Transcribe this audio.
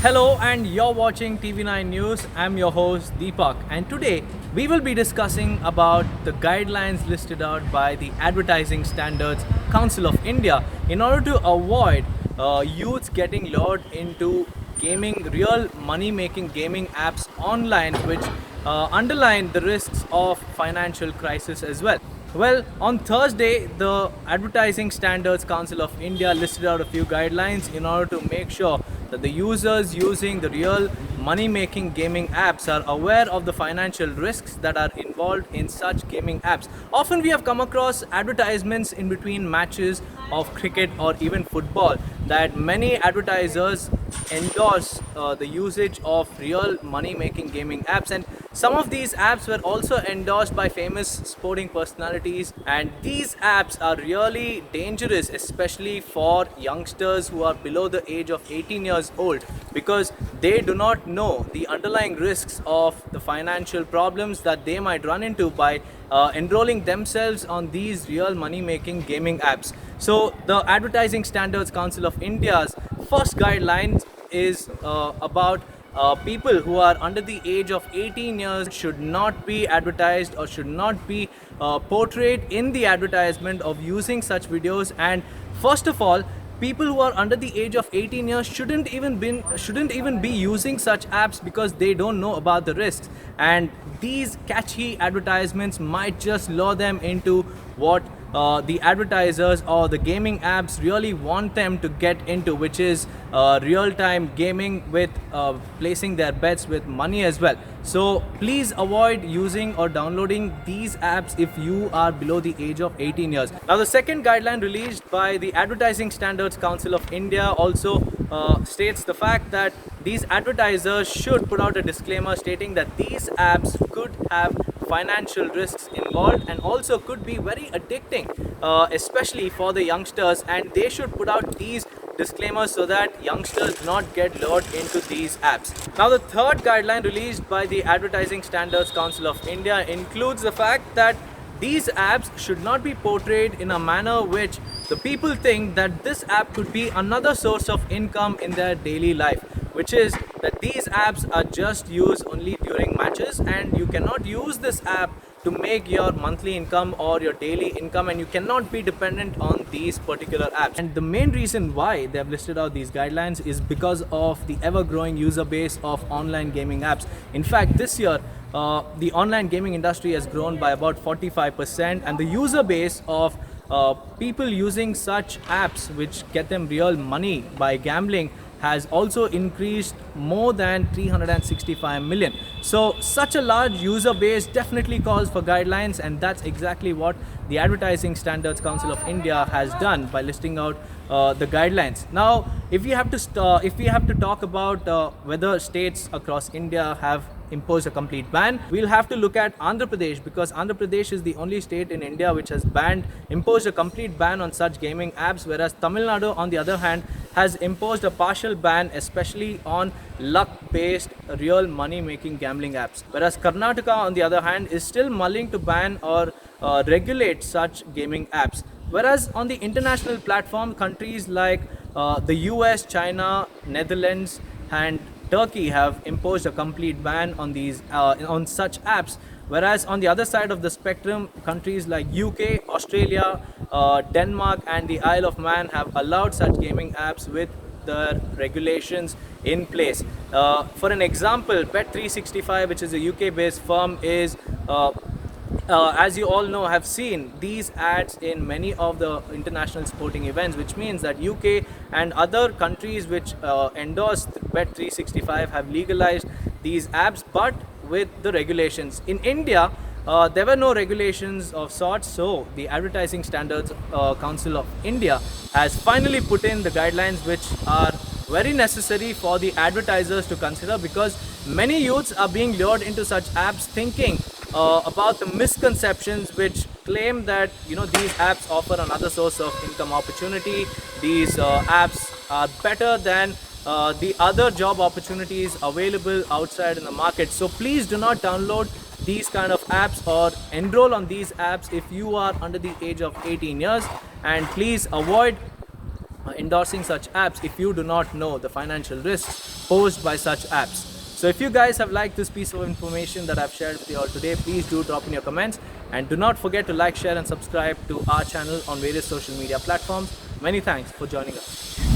Hello, and you're watching TV9 News. I'm your host Deepak, and today we will be discussing about the guidelines listed out by the Advertising Standards Council of India in order to avoid youths getting lured into gaming, real money-making gaming apps online, which underline the risks of financial crisis as well. Well, on Thursday, the Advertising Standards Council of India listed out a few guidelines in order to make sure that the users using the real money-making gaming apps are aware of the financial risks that are involved in such gaming apps. Often we have come across advertisements in between matches of cricket or even football that many advertisers endorse the usage of real money-making gaming apps, and some of these apps were also endorsed by famous sporting personalities, and these apps are really dangerous, especially for youngsters who are below the age of 18 years old, because they do not know the underlying risks of the financial problems that they might run into by enrolling themselves on these real money-making gaming apps. So the Advertising Standards Council of India's first guidelines is about people who are under the age of 18 years should not be advertised or should not be portrayed in the advertisement of using such videos. And first of all, people who are under the age of 18 years shouldn't even be using such apps because they don't know about the risks, and these catchy advertisements might just lure them into what the advertisers or the gaming apps really want them to get into, which is real-time gaming with placing their bets with money as well. So please avoid using or downloading these apps if you are below the age of 18 years. Now, the second guideline released by the Advertising Standards Council of India also states the fact that these advertisers should put out a disclaimer stating that these apps could have financial risks involved and also could be very addicting, especially for the youngsters, and they should put out these disclaimers so that youngsters do not get lured into these apps. Now, the third guideline released by the Advertising Standards Council of India includes the fact that these apps should not be portrayed in a manner which the people think that this app could be another source of income in their daily life, which is that these apps are just used only during matches, and you cannot use this app to make your monthly income or your daily income, and you cannot be dependent on these particular apps. And the main reason why they have listed out these guidelines is because of the ever-growing user base of online gaming apps. In fact, this year the online gaming industry has grown by about 45%, and the user base of people using such apps which get them real money by gambling has also increased more than 365 million. So such a large user base definitely calls for guidelines, and that's exactly what the Advertising Standards Council of India has done by listing out the guidelines. Now, if we have to talk about whether states across India have imposed a complete ban, we'll have to look at Andhra Pradesh, because Andhra Pradesh is the only state in India which has imposed a complete ban on such gaming apps, whereas Tamil Nadu, on the other hand, has imposed a partial ban, especially on luck-based real money-making gambling apps. Whereas Karnataka, on the other hand, is still mulling to ban or regulate such gaming apps. Whereas on the international platform, countries like the US, China, Netherlands, and Turkey have imposed a complete ban on these on such apps. Whereas on the other side of the spectrum, countries like UK, Australia, Denmark, and the Isle of Man have allowed such gaming apps with the regulations in place. For an example, Bet365, which is a UK-based firm, is as you all know, have seen these ads in many of the international sporting events, which means that UK and other countries which endorse Bet365 have legalized these apps, but with the regulations. In India, there were no regulations of sorts, so the Advertising Standards Council of India has finally put in the guidelines which are very necessary for the advertisers to consider, because many youths are being lured into such apps thinking about the misconceptions which claim that these apps offer another source of income opportunity. These apps are better than the other job opportunities available outside in the market. So please do not download these kind of apps or enroll on these apps if you are under the age of 18 years, and please avoid endorsing such apps if you do not know the financial risks posed by such apps. So if you guys have liked this piece of information that I've shared with you all today, please do drop in your comments, and do not forget to like, share and subscribe to our channel on various social media platforms. Many thanks for joining us.